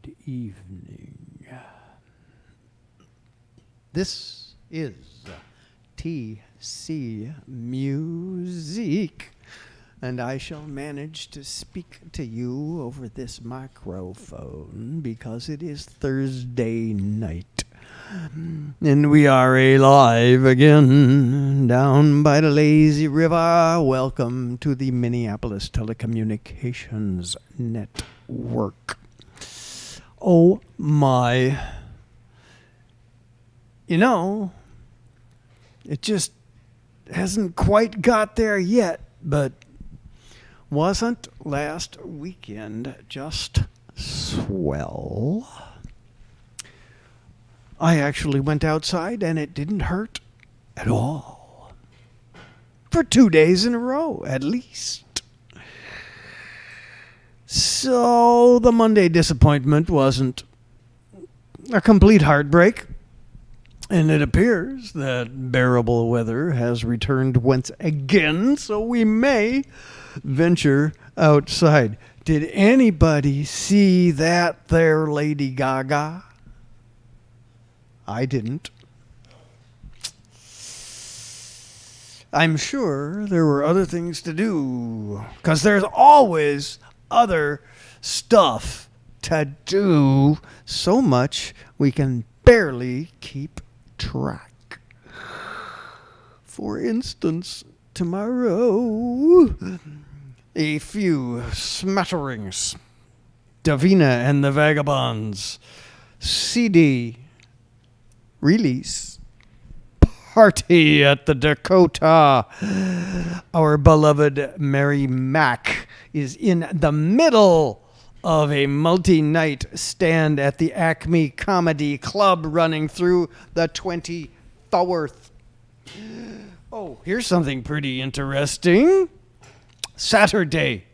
Good evening. This is TC Muzique, and I shall manage to speak to you over this microphone because it is Thursday night. And we are alive again down by the lazy river. Welcome to the Minneapolis Telecommunications Network. Oh my. You know, it just hasn't quite got there yet, but wasn't last weekend just swell? I actually went outside and it didn't hurt at all. For 2 days in a row, at least. So the Monday disappointment wasn't a complete heartbreak. And it appears that bearable weather has returned once again, so we may venture outside. Did anybody see that there Lady Gaga? I didn't. I'm sure there were other things to do, because there's always other stuff to do. So much we can barely keep track. For instance, tomorrow, a few smatterings. Davina and the Vagabonds CD release party at the Dakota. Our beloved Mary Mack is in the middle of a multi-night stand at the Acme Comedy Club running through the 24th. Oh, here's something pretty interesting. Saturday,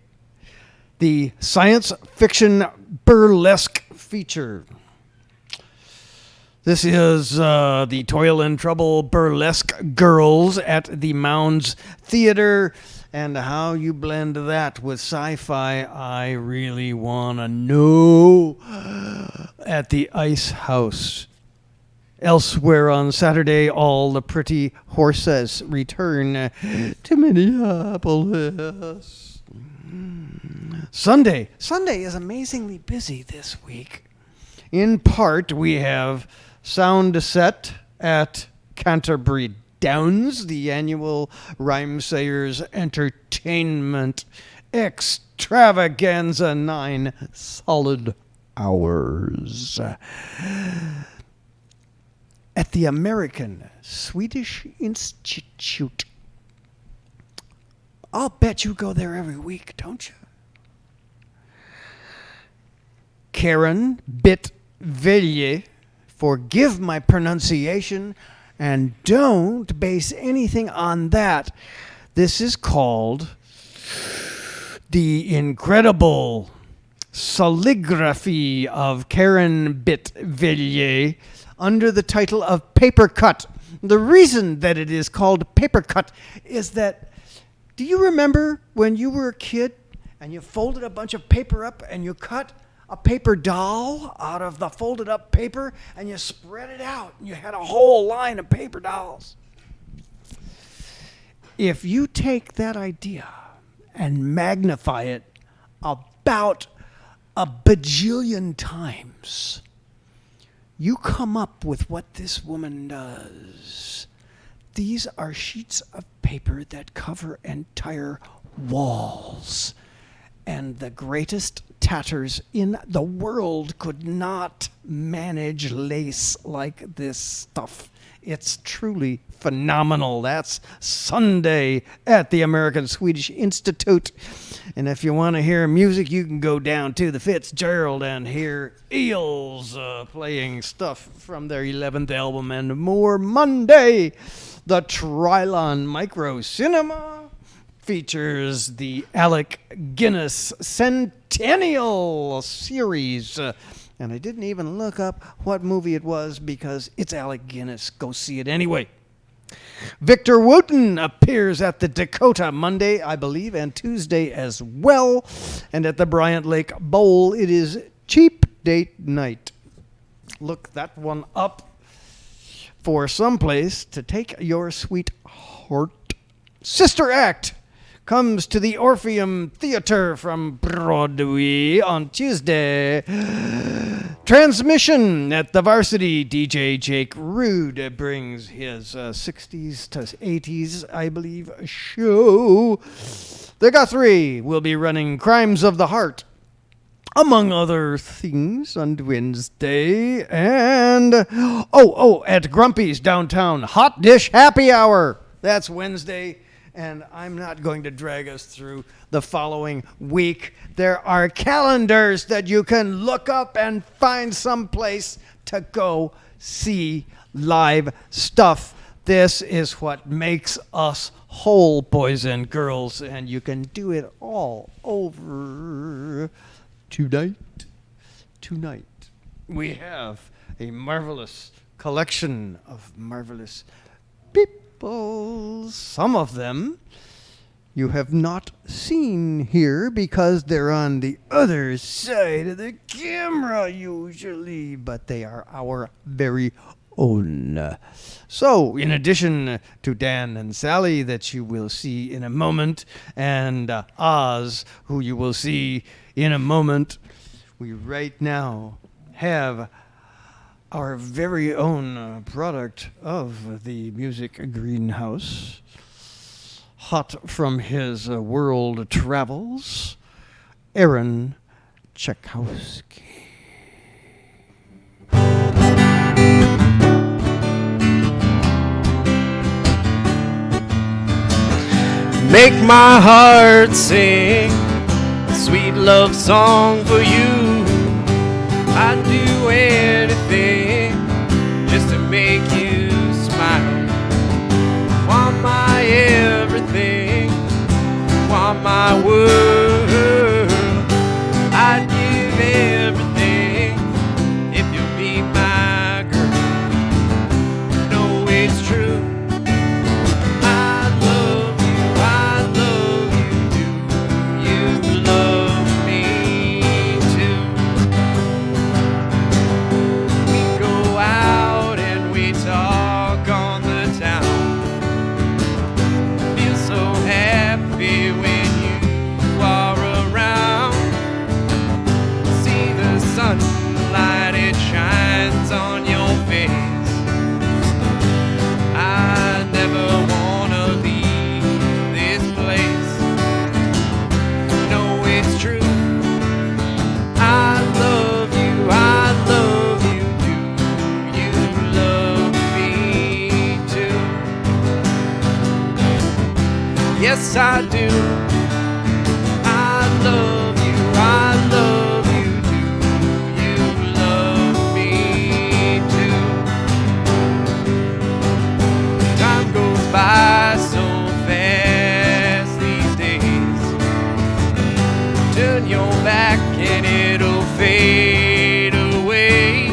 the science fiction burlesque feature. This is the Toil and Trouble Burlesque Girls at the Mounds Theater. And how you blend that with sci-fi, I really want to know. At the Ice House. Elsewhere on Saturday, all the pretty horses return to Minneapolis. Sunday is amazingly busy this week. In part, we have Sound Set at Canterbury Downs, the annual Rhymesayers Entertainment Extravaganza, 9 solid hours. At the American Swedish Institute. I'll bet you go there every week, don't you? Karen Bitvelje, forgive my pronunciation, and don't base anything on that. This is called The Incredible Calligraphy of Karen Bitvelje under the title of Paper Cut. The reason that it is called Paper Cut is that, do you remember when you were a kid and you folded a bunch of paper up and you cut a paper doll out of the folded up paper and you spread it out and you had a whole line of paper dolls? If you take that idea and magnify it about a bajillion times, you come up with what this woman does. These are sheets of paper that cover entire walls. And the greatest tatters in the world could not manage lace like this stuff. It's truly phenomenal. That's Sunday at the American Swedish Institute. And if you want to hear music, you can go down to the Fitzgerald and hear Eels playing stuff from their 11th album and more. Monday, the Trilon Micro Cinema features the Alec Guinness Centennial Series. And I didn't even look up what movie it was because it's Alec Guinness. Go see it anyway. Victor Wooten appears at the Dakota Monday, I believe, and Tuesday as well. And at the Bryant Lake Bowl, it is Cheap date night. Look that one up for someplace to take your sweetheart. Sister Act comes to the Orpheum Theater from Broadway on Tuesday. Transmission at the Varsity. DJ Jake Rude brings his 60s to 80s, I believe, show. The Guthrie will be running Crimes of the Heart, among other things, on Wednesday. And, at Grumpy's downtown, Hot Dish Happy Hour. That's Wednesday. And I'm not going to drag us through the following week. There are calendars that you can look up and find some place to go see live stuff. This is what makes us whole, boys and girls. And you can do it all over tonight. We have a marvelous collection of marvelous people. Some of them you have not seen here because they're on the other side of the camera usually, but they are our very own. So, in addition to Dan and Sally that you will see in a moment, and Oz, who you will see in a moment, we right now have our very own product of the Music Greenhouse, hot from his world travels, Aaron Cackoski. Make my heart sing a sweet love song for you. I'd do anything just to make you smile. Want my everything, want my world. I'd give everything if you'll be my girl. No, it's true. Yes, I do. I love you, I love you, do you love me too? Time goes by so fast these days. Turn your back and it'll fade away.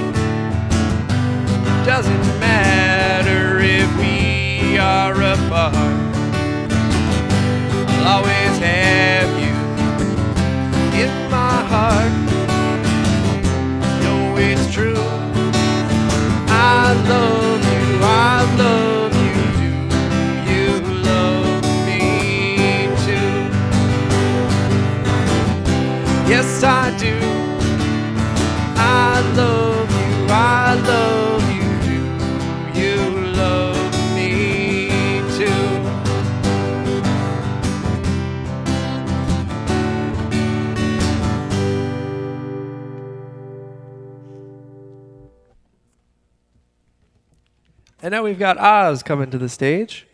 Doesn't matter if we are apart. I'll always have you in my heart. No, it's true. I love you, do you love me too? Yes, I do. I love you, do you love me too? And now we've got Oz coming to the stage.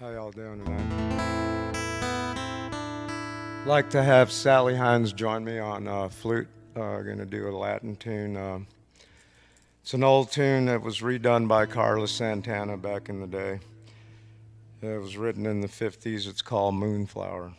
How y'all doing tonight? I'd like to have Sally Hines join me on flute. Going to do a Latin tune. It's an old tune that was redone by Carlos Santana back in the day. It was written in the 50s. It's called Moonflower.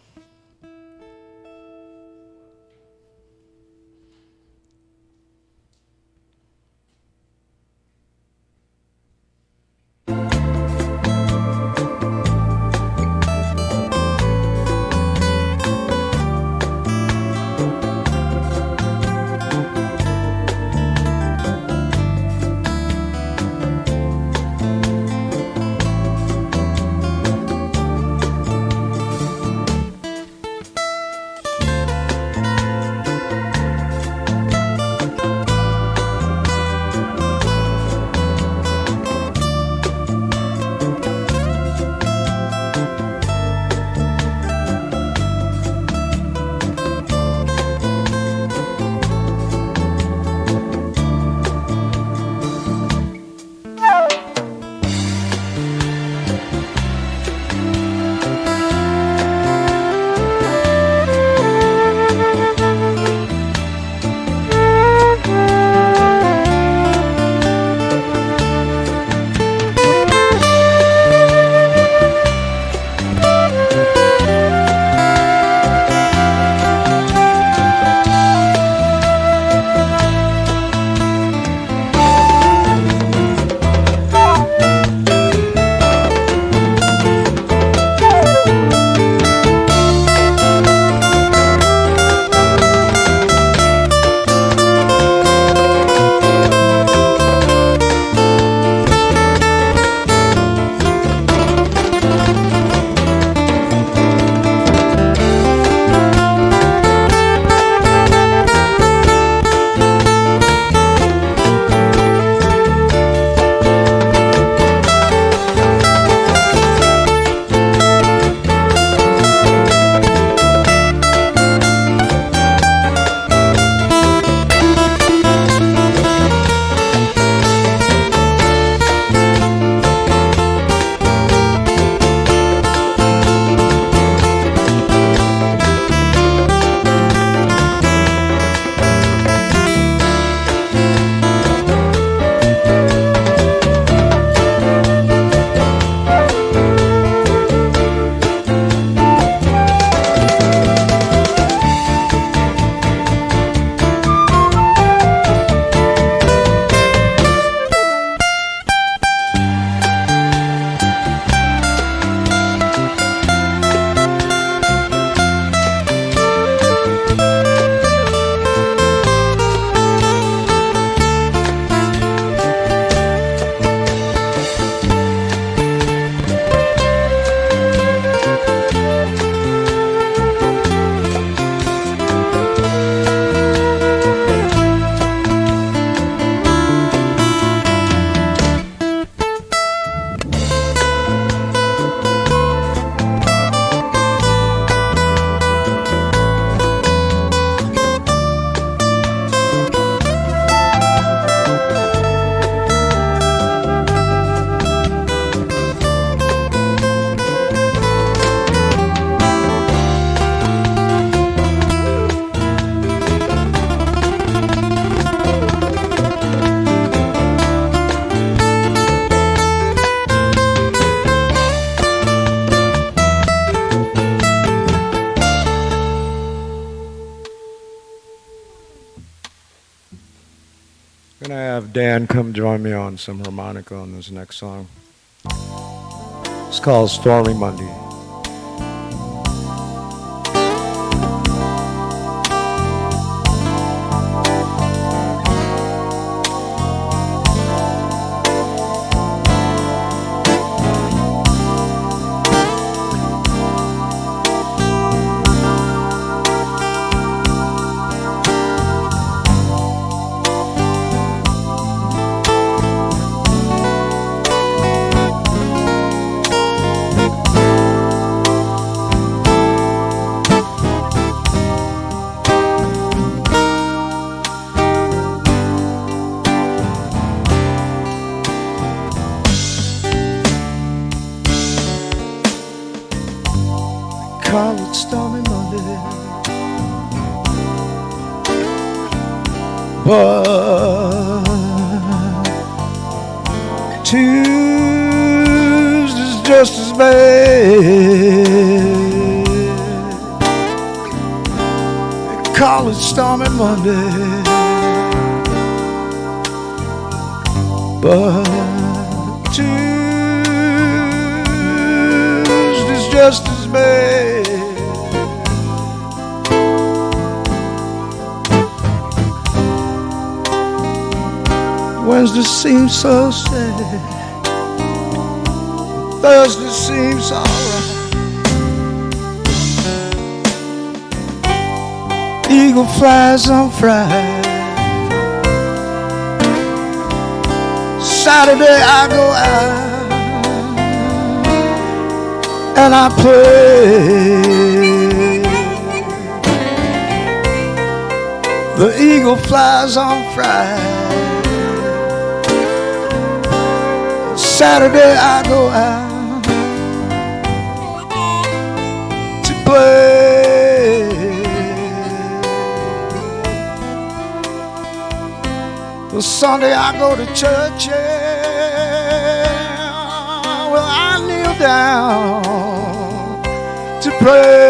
have Dan come join me on some harmonica on this next song. It's called Stormy Monday. Call it Stormy Monday, but Tuesday's just as bad. Call it Stormy Monday, but Tuesday's just as bad. Wednesday seems so sad, Thursday seems alright. Eagle flies on Friday, Saturday I go out and I play. The eagle flies on Friday, Saturday I go out to play. Well, Sunday I go to church, yeah. Well, I kneel down to pray.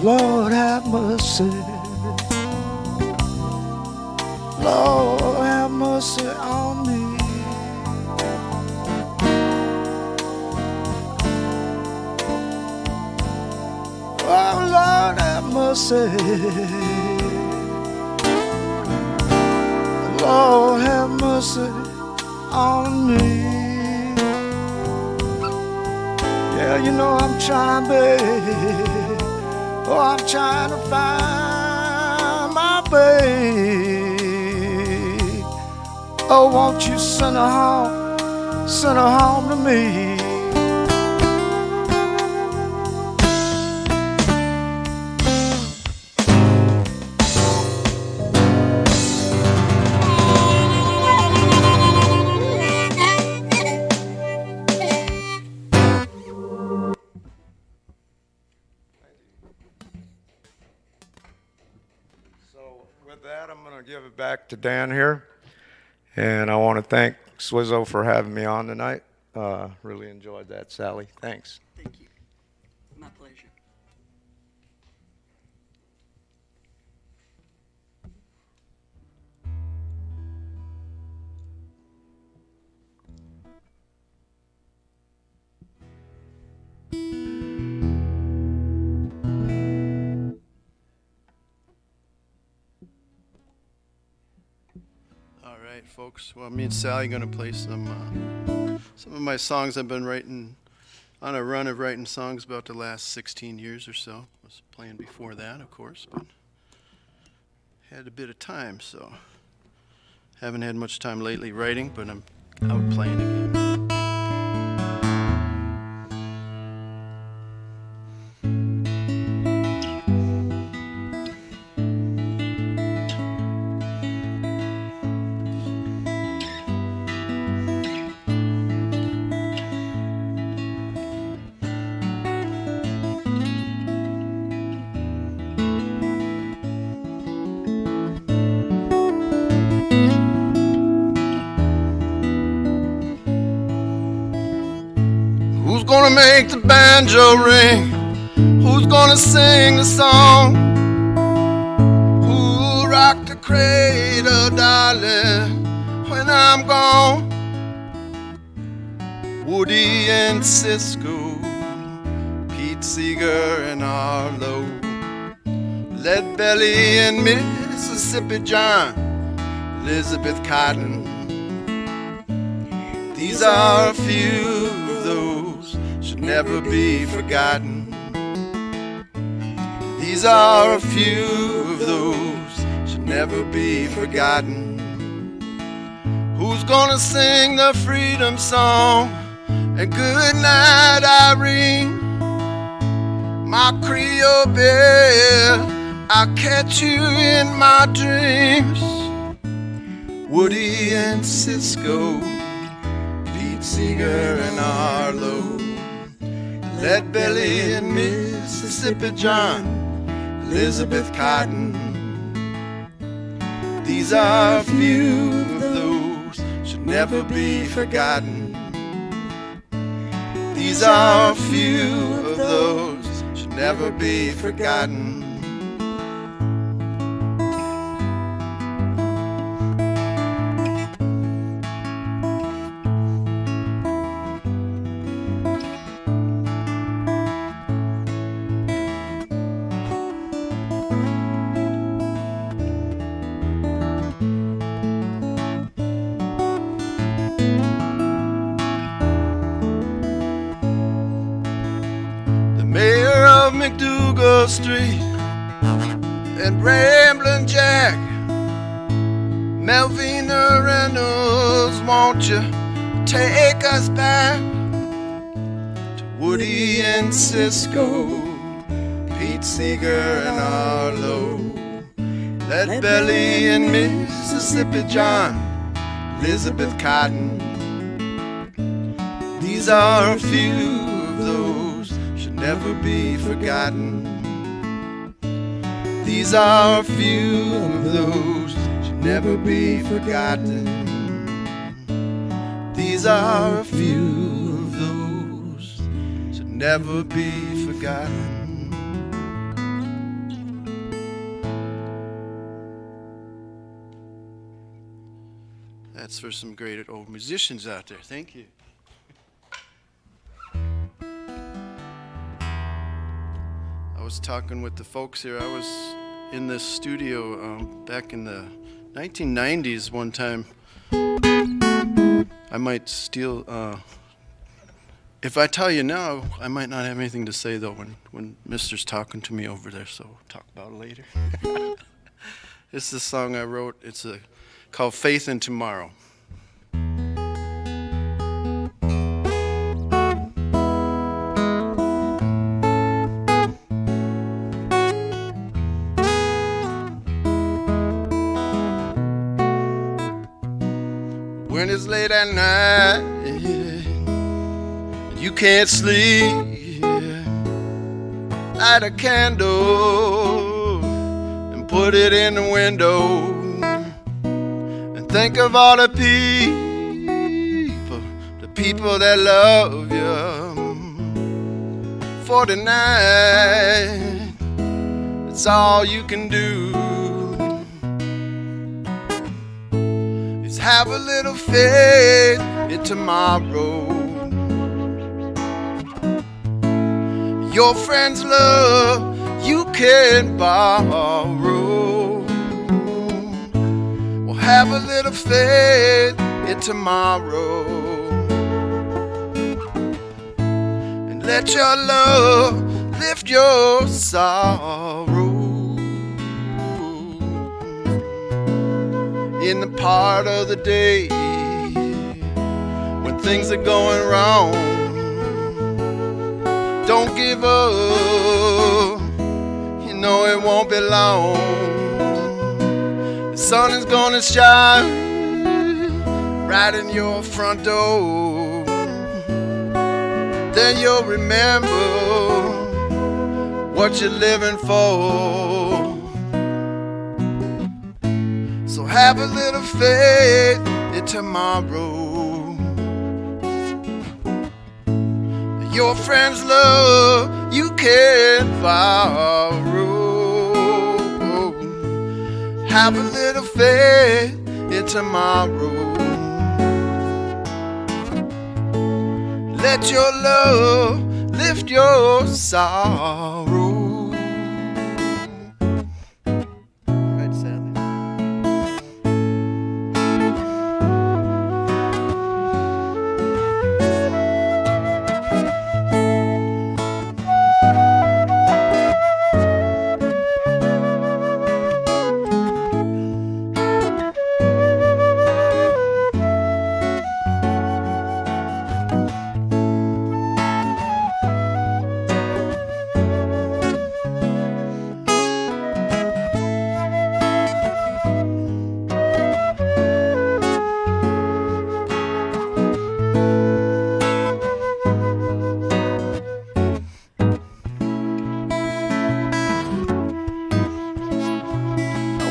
Lord have mercy. Lord have mercy on me. Oh, Lord have mercy. Lord have mercy on me. Yeah, you know I'm trying, babe. Oh, I'm trying to find my babe. Oh, won't you send her home to me. With that, I'm going to give it back to Dan here. And I want to thank Swizzo for having me on tonight. Really enjoyed that, Sally. Thanks. Thank you. My pleasure. All right, folks. Well, me and Sally are going to play some of my songs I've been writing on a run of writing songs about the last 16 years or so. I was playing before that, of course, but had a bit of time, so haven't had much time lately writing, but I'm out playing again. Who's gonna make the banjo ring? Who's gonna sing the song? Who'll rock the cradle, darling, when I'm gone? Woody and Cisco, Pete Seeger and Arlo, Lead Belly and Mississippi John, Elizabeth Cotton. These are a few of those should never be forgotten. These are a few of those should never be forgotten. Who's gonna sing the freedom song? And good night, Irene, my Creole belle, I'll catch you in my dreams. Woody and Cisco, Pete Seeger and Arlo, Lead Belly and Mississippi John, Elizabeth Cotton. These are a few of those should never be forgotten. These are a few of those should never be forgotten. McDougal Street and Ramblin' Jack, Melvina Reynolds, won't you take us back to Woody and Cisco, Pete Seeger and Arlo, Lead Belly and Mississippi John, Elizabeth Cotton. These are a few of those should never be forgotten. These are a few of those should never be forgotten. These are a few of those should never be forgotten. That's for some great old musicians out there. Thank you. I was talking with the folks here. I was in this studio back in the 1990s one time. I might steal... if I tell you now, I might not have anything to say, though, when Mister's talking to me over there, so we'll talk about it later. This is a song I wrote. It's called Faith in Tomorrow. When it's late at night, you can't sleep, light a candle and put it in the window and think of all the people that love you for the night. It's all you can do is have a little faith in tomorrow. Your friend's love you can borrow. Well, have a little faith in tomorrow, and let your love lift your sorrow. In the part of the day when things are going wrong, don't give up, you know it won't be long. The sun is gonna shine right in your front door. Then you'll remember what you're living for. So have a little faith in tomorrow. Your friend's love you can borrow. Have a little faith in tomorrow. Let your love lift your sorrow. Right, Sally?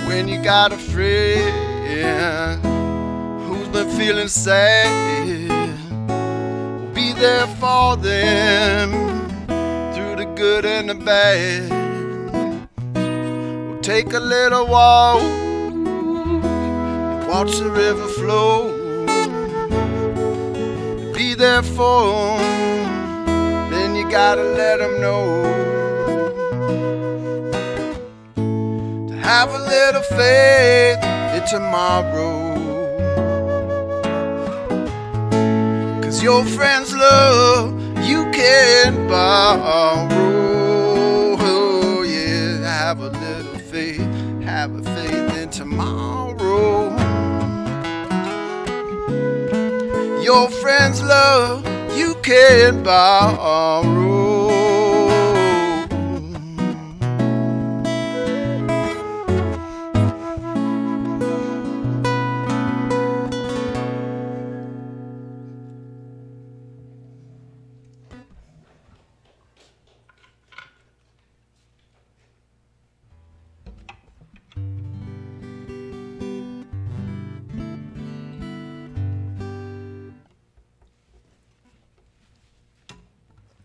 When you got a friend who's been feeling sad, be there for them through the good and the bad. We'll take a little walk and watch the river flow. Be there for them, then you gotta let them know. Have a little faith in tomorrow, 'cause your friend's love you can borrow. Oh, yeah, have a little faith, have a faith in tomorrow. Your friend's love you can borrow.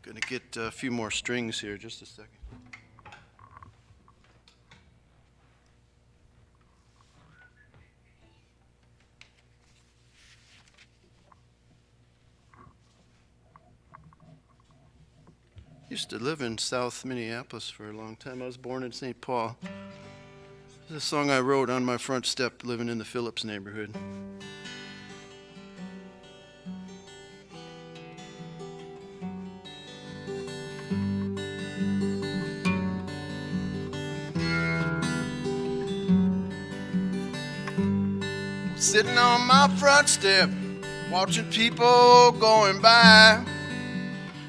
Gonna get a few more strings here, just a second. Used to live in South Minneapolis for a long time. I was born in St. Paul. This is a song I wrote on my front step living in the Phillips neighborhood. Sitting on my front step, watching people going by.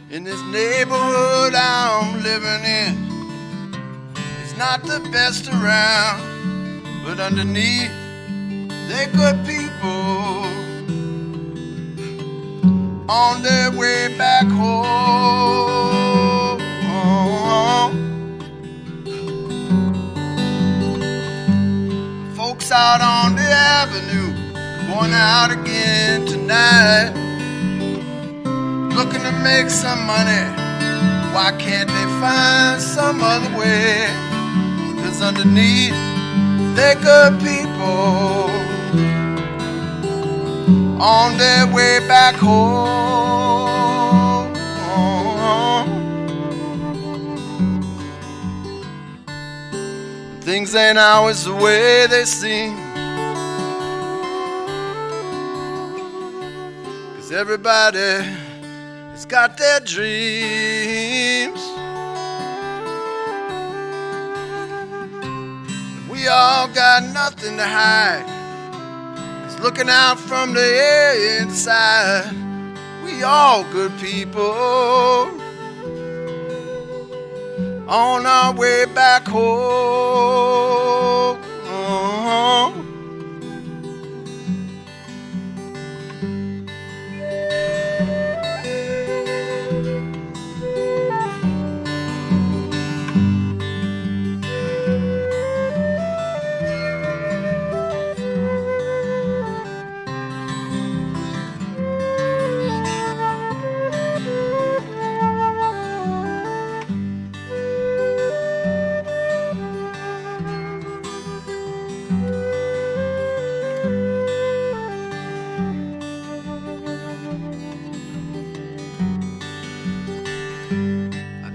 In this neighborhood I'm living in, it's not the best around, but underneath they're good people on their way back home. Folks out on the avenue, going out again tonight, looking to make some money. Why can't they find some other way? 'Cause underneath they're good people on their way back home. Things ain't always the way they seem, 'cause everybody has got their dreams. We all got nothing to hide, 'cause looking out from the inside, we all good people on our way back home.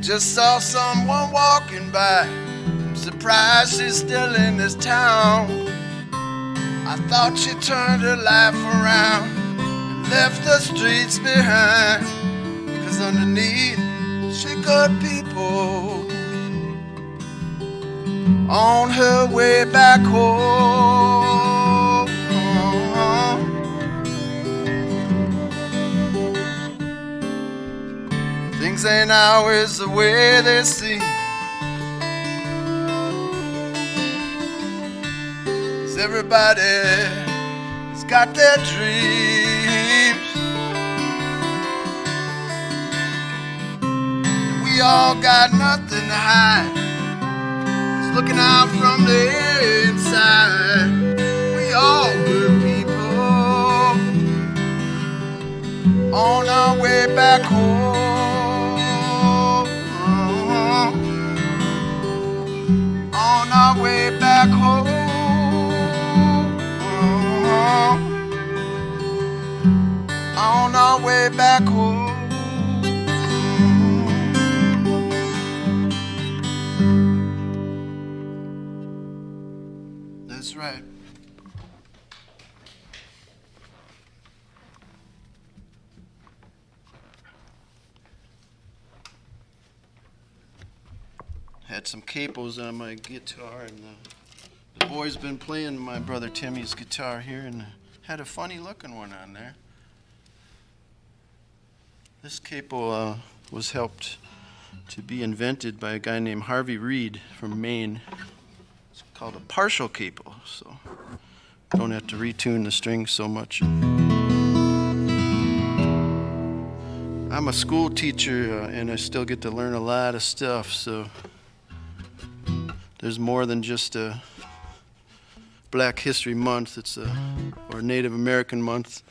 Just saw someone walking by. I'm surprised she's still in this town. I thought she turned her life around and left the streets behind. 'Cause underneath she good people on her way back home. Things ain't always the way they seem, 'cause everybody has got their dreams. And we all got nothing to hide, 'cause looking out from the inside, we all good people on our way back home. On our way back home. On our way back home. That's right. Had some capos on my guitar, and the boy's been playing my brother Timmy's guitar here, and had a funny looking one on there. This capo was helped to be invented by a guy named Harvey Reed from Maine. It's called a partial capo, so you don't have to retune the strings so much. I'm a school teacher, and I still get to learn a lot of stuff, so there's more than just a Black History Month, or Native American Month.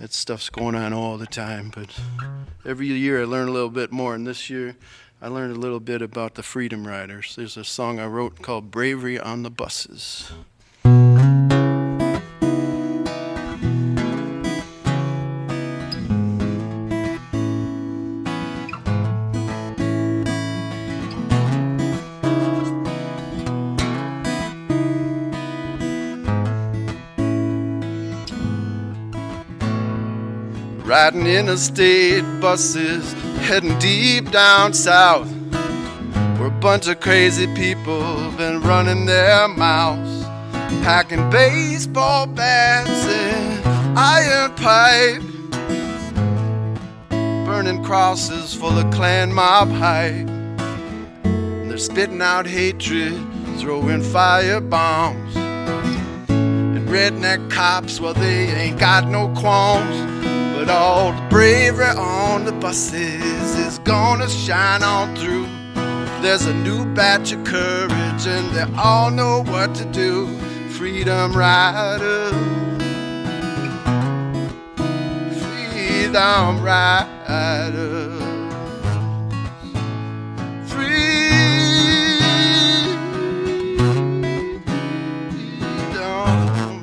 That stuff's going on all the time, but every year I learn a little bit more, and this year I learned a little bit about the Freedom Riders. There's a song I wrote called Bravery on the Buses. riding interstate buses, heading deep down south, where a bunch of crazy people been running their mouths, packing baseball bats and iron pipe, burning crosses full of Klan mob hype. They're spitting out hatred, throwing fire bombs, and redneck cops, well, they ain't got no qualms. But all the bravery on the buses is gonna shine on through. There's a new batch of courage and they all know what to do. Freedom riders, freedom riders, freedom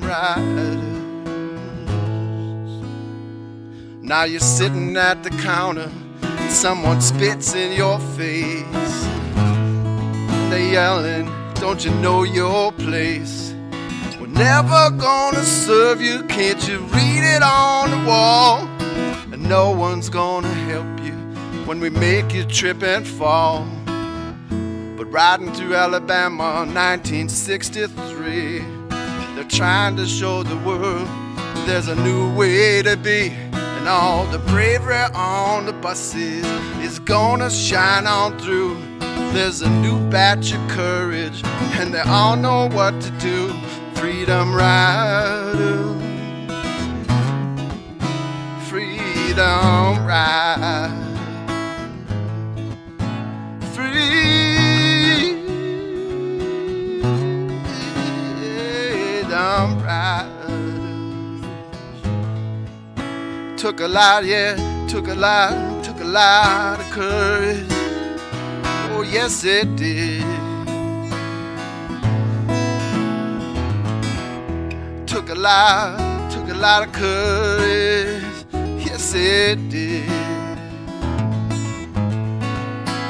riders. Now you're sitting at the counter, and someone spits in your face. They're yelling, don't you know your place? We're never gonna serve you, can't you read it on the wall? And no one's gonna help you when we make you trip and fall. But riding through Alabama, 1963, they're trying to show the world there's a new way to be. And all the bravery on the buses is gonna shine on through. There's a new batch of courage and they all know what to do. Freedom riders, freedom riders, freedom riders. Took a lot, yeah, took a lot of courage. Oh, yes, it did. Took a lot of courage. Yes, it did.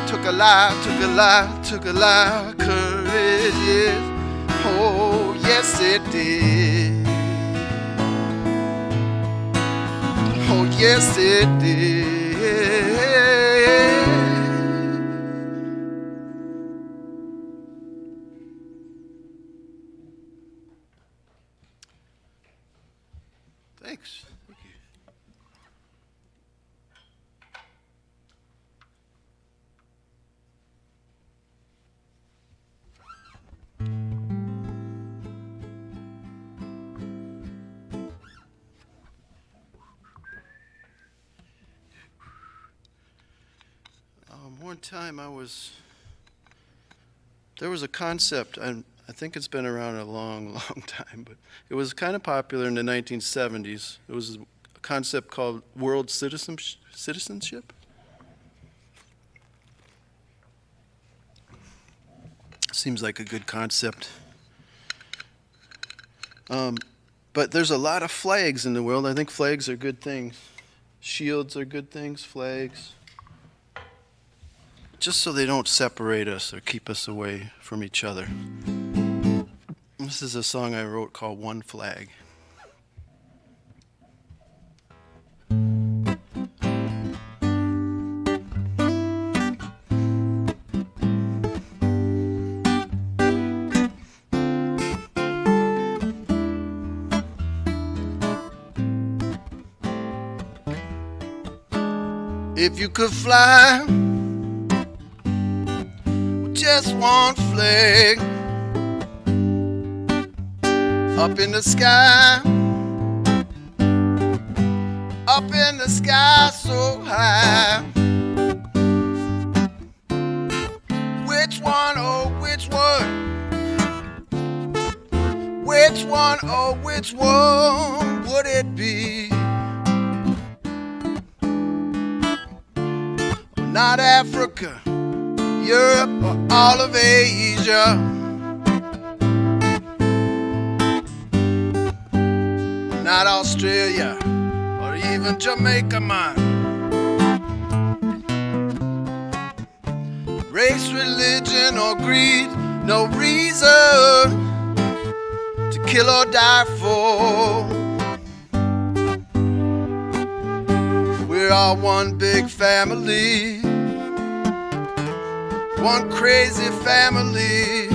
Took a lot of courage. Yes. Oh, yes, it did. Oh, yes, it did. Thanks. Thank you. One time there was a concept, I think it's been around a long time, but it was kind of popular in the 1970s. It was a concept called world citizenship. Seems like a good concept. But there's a lot of flags in the world. I think flags are good things. Shields are good things, flags. Just so they don't separate us or keep us away from each other. This is a song I wrote called One Flag. If you could fly just one flag up in the sky, up in the sky so high. Which one, oh which one? Which one, oh which one would it be? Not Africa, Europe, or all of Asia. Not Australia, or even Jamaica, man. Race, religion, or greed, no reason to kill or die for. We're all one big family, one crazy family.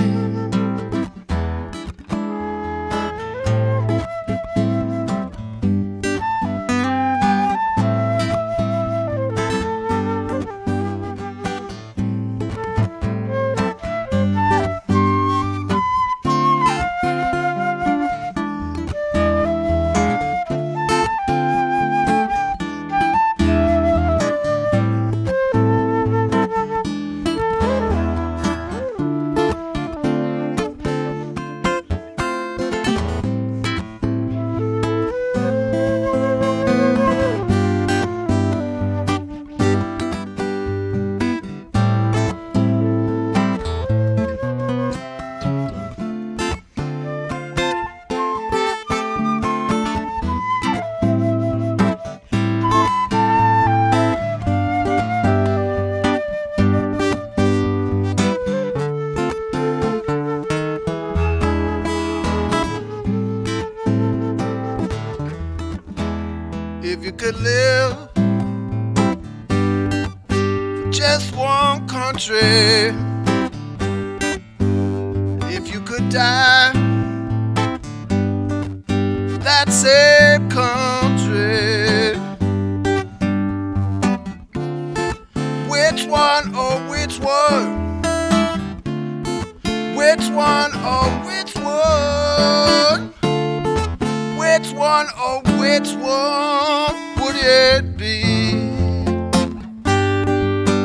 If you could live for just one country, if you could die for that same country, which one, oh which one? Which one, oh which one? Which one, oh which one would it be?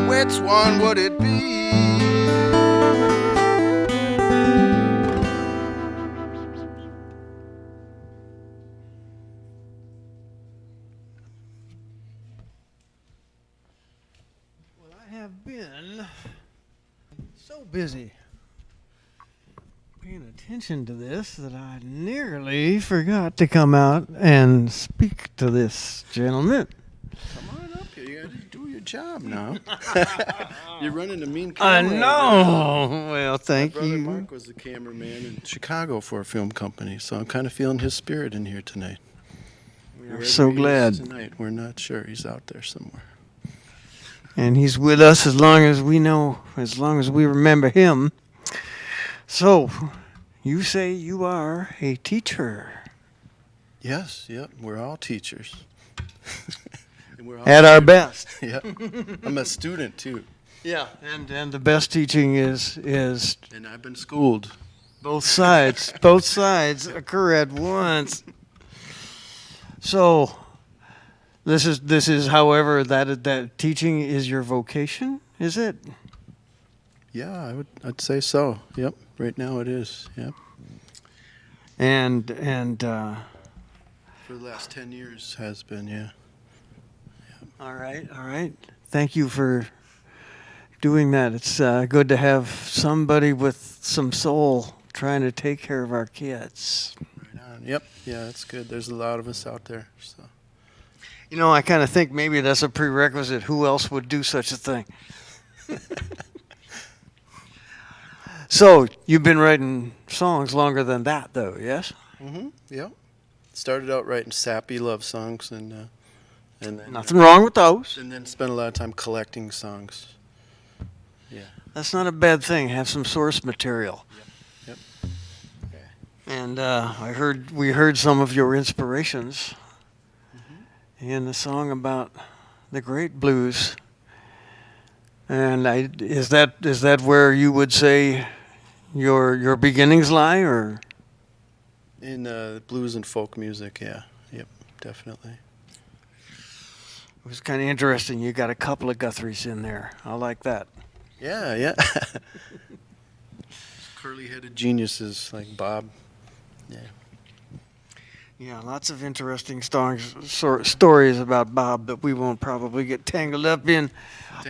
Which one would it be? Well, I have been so busy paying attention to this that I nearly forgot to come out and speak to this gentleman. Come on up here. You gotta do your job now. You're running a mean I camera. know. Well, thank My brother you. Mark was the cameraman in Chicago for a film company, so I'm kind of feeling his spirit in here tonight. We're so glad. Tonight, we're not sure. He's out there somewhere. And he's with us as long as we know, as long as we remember him. So, you say you are a teacher. Yes, yep. We're all teachers. And we're all At our best. Yep. I'm a student too, Yeah. And the best teaching is and I've been schooled. both sides. Both sides occur at once. So, this is however that teaching is your vocation, is it? Yeah, I'd say so. Yep. Right now it is. Yep. And For the last 10 years has been, yeah. all right. Thank you for doing that. It's good to have somebody with some soul trying to take care of our kids. Right on. Yep. Yeah, that's good. There's a lot of us out there. So. You know, I kind of think maybe that's a prerequisite. Who else would do such a thing? So, you've been writing songs longer than that, though, yes? Mm-hmm. Yep. Started out writing sappy love songs, and then Nothing wrong with those. and then spent a lot of time collecting songs. Yeah. That's not a bad thing. Have some source material. Yep. And we heard some of your inspirations in the song about the great blues. And is that where you would say your beginnings lie, or? In blues and folk music, yeah. Yep, definitely. It was kind of interesting. You got a couple of Guthries in there. I like that. Yeah, yeah. Curly-headed geniuses like Bob. Yeah. Yeah, lots of interesting stories about Bob that we won't probably get tangled up in.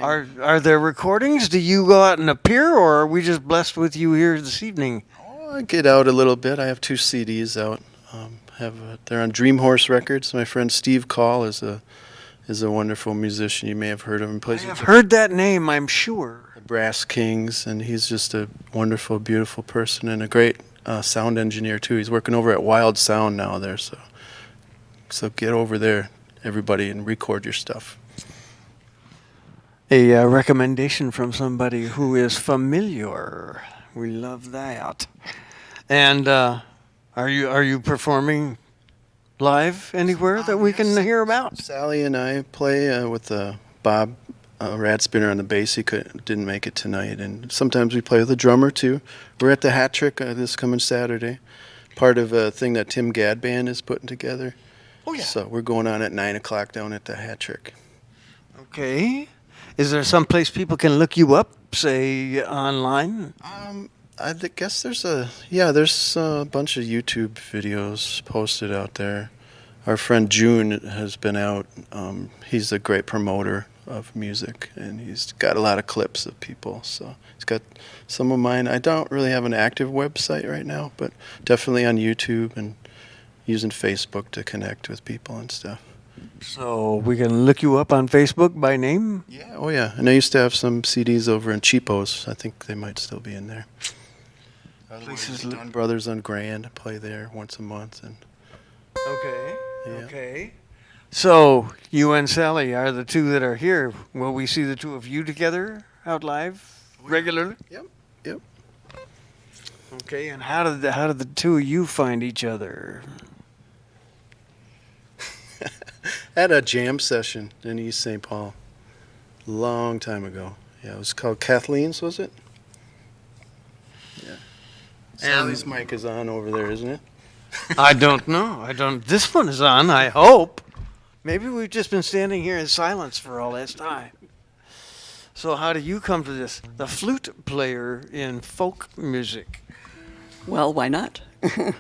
Are there recordings? Do you go out and appear, or are we just blessed with you here this evening? Oh, I get out a little bit. I have 2 CDs out. They're on Dream Horse Records. My friend Steve Call is a wonderful musician. You may have heard of him. I have heard that name, I'm sure. The Brass Kings, and he's just a wonderful, beautiful person and a great sound engineer too. He's working over at Wild Sound now there, so get over there, everybody, and record your stuff. A recommendation from somebody who is familiar. We love that. And are you performing live anywhere that we can hear about? Sally and I play with Bob Radspinner on the bass. He didn't make it tonight, and sometimes we play with the drummer too. We're at the Hat Trick this coming Saturday, part of a thing that Tim Gadd Band is putting together. Oh yeah. So we're going on at 9 o'clock down at the Hat Trick. Okay. Is there some place people can look you up, say online? I guess there's a bunch of YouTube videos posted out there. Our friend June has been out. He's a great promoter of music, and he's got a lot of clips of people. So he's got some of mine. I don't really have an active website right now, but definitely on YouTube and using Facebook to connect with people and stuff. So we can look you up on Facebook by name? Yeah, oh yeah. And I used to have some CDs over in Cheapos. I think they might still be in there. Places Don Brothers on Grand, I play there once a month. And Okay. Yeah. Okay. So you and Sally are the two that are here. Will we see the two of you together out live regularly? Yep. Okay. And how did the two of you find each other? At a jam session in East St. Paul, long time ago. Yeah, it was called Kathleen's, was it? Yeah. Sally's mic is on over there, isn't it? I don't know. This one is on, I hope. Maybe we've just been standing here in silence for all this time. So how do you come to this? The flute player in folk music. Well, why not? The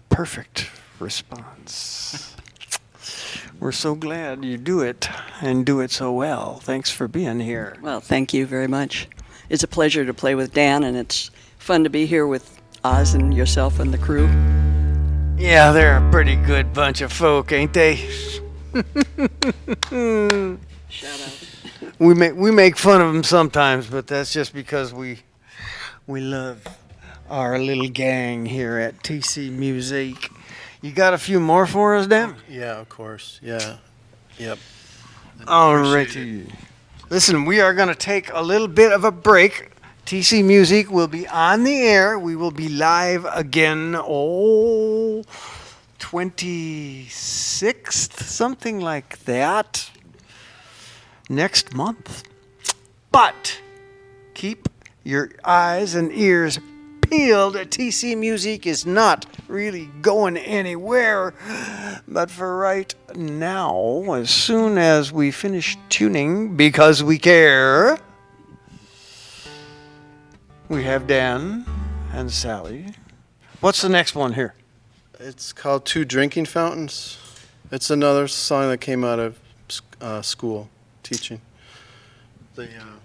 perfect response. We're so glad you do it and do it so well. Thanks for being here. Well, thank you very much. It's a pleasure to play with Dan, and it's fun to be here with Oz and yourself and the crew. Yeah, they're a pretty good bunch of folk, ain't they? Shout out. We make fun of them sometimes, but that's just because we love our little gang here at TC Muzique. You got a few more for us, Dan? Yeah, of course. Yeah. Yep. All righty. Listen, we are going to take a little bit of a break. TC Muzique will be on the air. We will be live again, 26th, something like that, next month. But keep your eyes and ears peeled. TC Muzique is not really going anywhere. But for right now, as soon as we finish tuning, because we care, we have Dan and Sally. What's the next one here? It's called Two Drinking Fountains. It's another song that came out of school, teaching.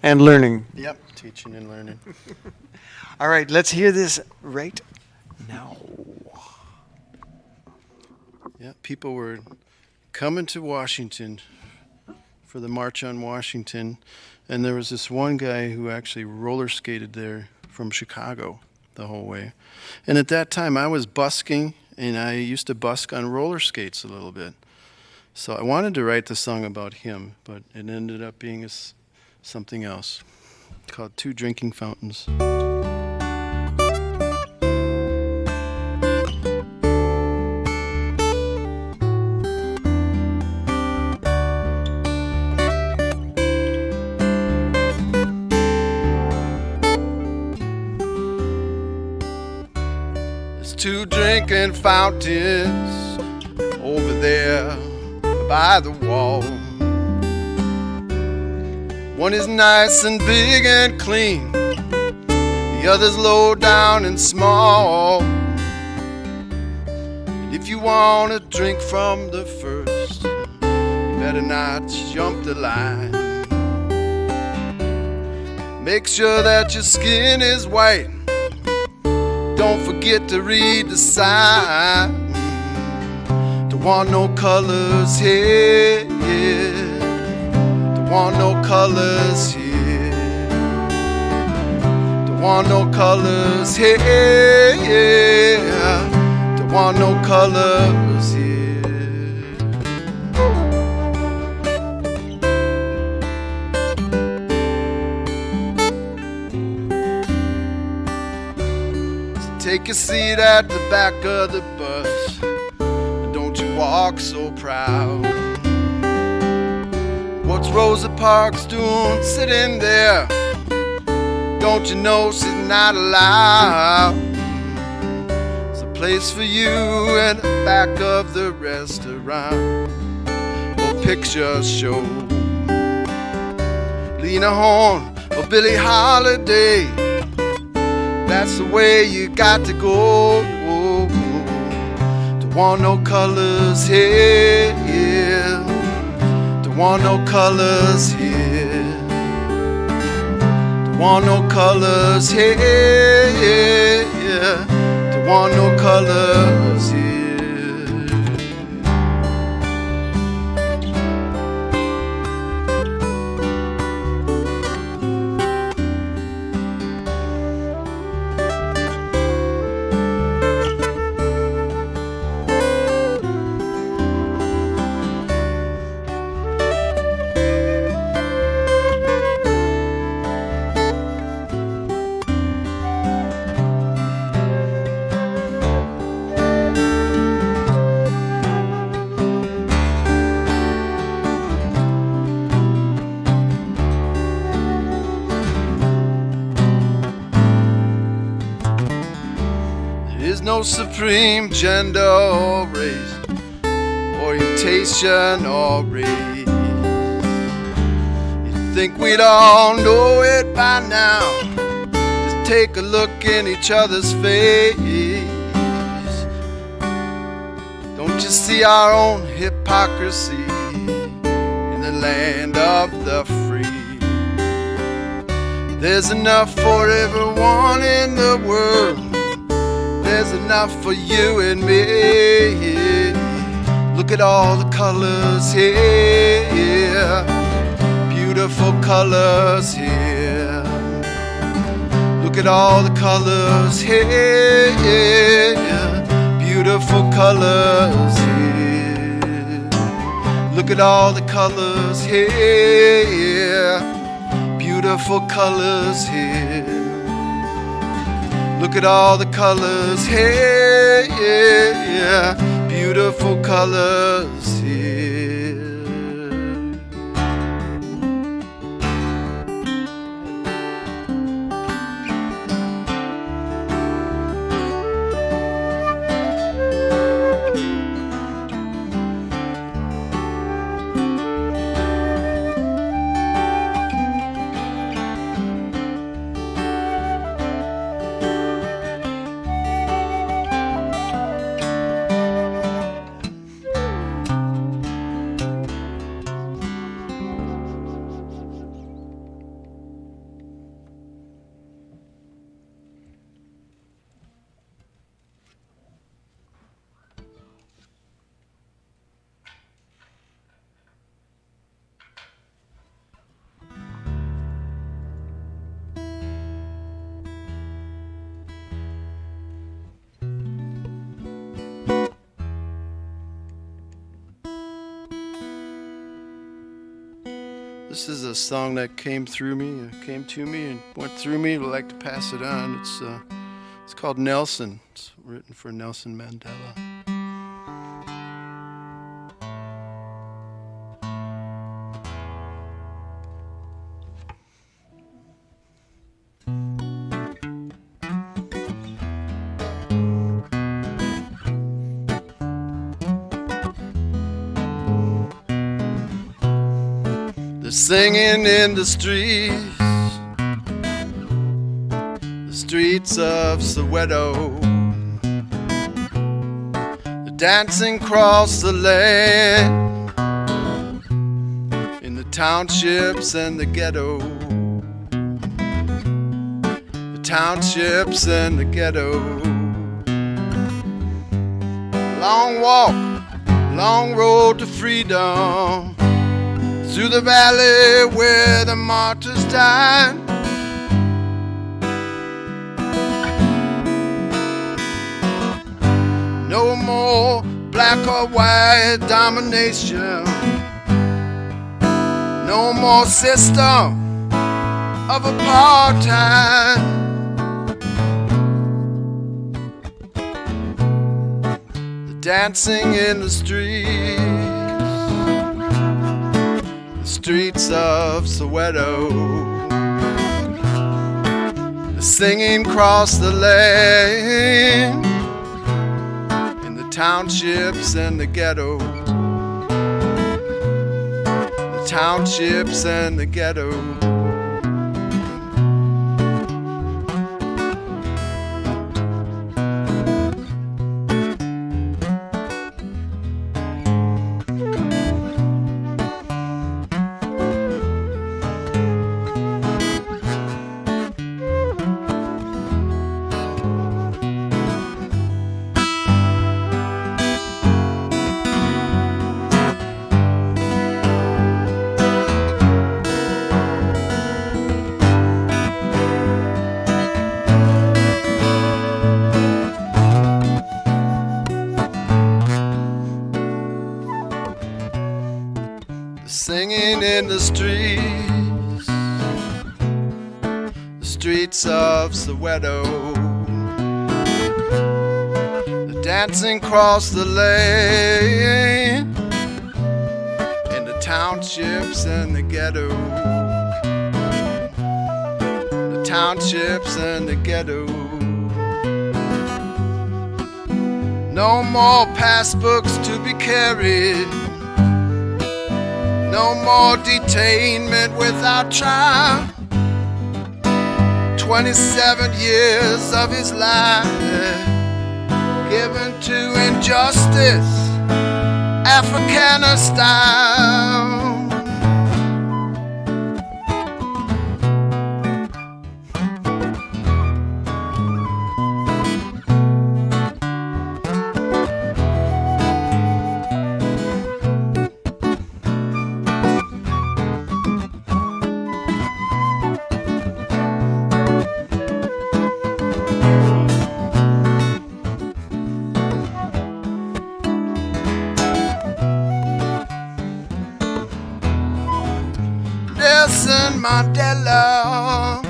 And learning. Yep, teaching and learning. All right, let's hear this right now. Yeah, people were coming to Washington for the March on Washington, and there was this one guy who actually roller skated there from Chicago the whole way. And at that time, I was busking, and I used to busk on roller skates a little bit. So I wanted to write the song about him, but it ended up being something else called Two Drinking Fountains. Two drinking fountains over there by the wall. One is nice and big and clean, the other's low down and small. And if you want to drink from the first, you better not jump the line. Make sure that your skin is white. Don't forget to read the sign. Don't want no colors here. Don't want no colors here. Don't want no colors here. Don't want no colors here. Take a seat at the back of the bus. Don't you walk so proud. What's Rosa Parks doing sitting there? Don't you know she's not allowed? There's a place for you in the back of the restaurant or picture show. Lena Horne or Billie Holiday, that's the way you got to go. Don't want no colors here, don't want no colors here, don't want no colors here, don't want no colors here. No supreme gender or race, orientation or race. You'd think we'd all know it by now. Just take a look in each other's face. Don't you see our own hypocrisy in the land of the free? There's enough for everyone in the world. There's enough for you and me. Look at all the colors here, beautiful colors here. Look at all the colors here, beautiful colors here. Look at all the colors here, beautiful colors here. Look at all the colors here, beautiful colors here. This is a song that came to me and went through me. I'd like to pass it on. It's called Nelson. It's written for Nelson Mandela. Singing in the streets of Soweto. They're dancing across the land, in the townships and the ghetto. The townships and the ghetto. Long walk, long road to freedom, through the valley where the martyrs died. No more black or white domination. No more system of apartheid. dancing in the streets of Soweto, singing across the lane, in the townships and the ghetto, the townships and the ghetto. Singing in the streets of Soweto, the dancing across the lane, in the townships and the ghetto, the townships and the ghetto. No more passbooks to be carried, no more detainment without trial. 27 years of his life given to injustice, Africana style. Nelson Mandela,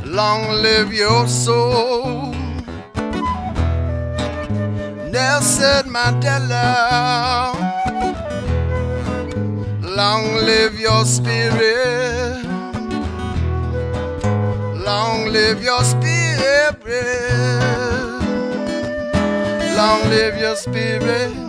long live your soul. Nelson Mandela, long live your spirit. Long live your spirit. Long live your spirit.